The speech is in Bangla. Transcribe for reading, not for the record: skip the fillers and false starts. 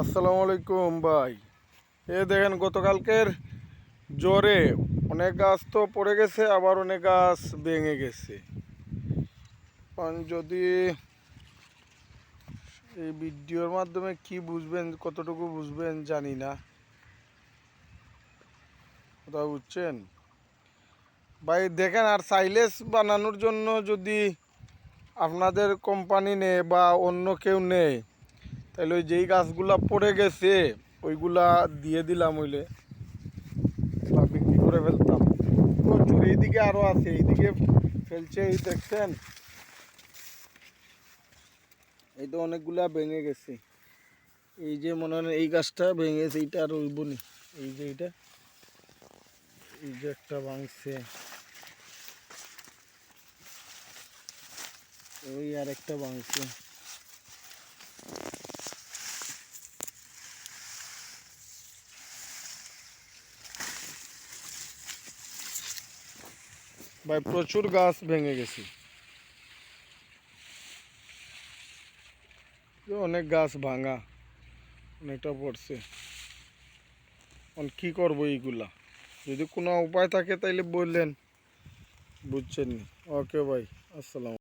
আসসালামু আলাইকুম ভাই। দেখেন গতকালকের জ্বরে অনেক গাছ তো পড়ে গেছে, আবার অনেক গাছ ভেঙে গেছে। কারণ যদি এই ভিডিওর মাধ্যমে কি বুঝবেন, কতটুকু বুঝবেন জানি না, কথা বুঝছেন ভাই। দেখেন, আর সাইলেজ বানানোর জন্য যদি আপনাদের কোম্পানি নেয় বা অন্য কেউ নেয়, তাহলে ওই যেই গাছগুলা পড়ে গেছে ওইগুলা দিয়ে দিলাম, হইলে বা বিক্রি করে ফেলতাম। প্রচুর এইদিকে আরো আছে, এইদিকে ফেলছে, এই দেখছেন, এই তো অনেকগুলা ভেঙে গেছে। এই যে মনে হয় এই গাছটা ভেঙে গেছে, এইটা আর রইব নি। এই যে এইটা, এই যে একটা ভাঙছে, ওই আর একটা ভাঙছে। ভাই প্রচুর গাছ ভেঙে গেছে, অনেক গাছ ভাঙা, অনেকটা পড়ছে। এখন কি করবো এইগুলা? যদি কোনো উপায় থাকে তাইলে বললেন, বুঝছেন নি? ওকে ভাই, আসসালাম।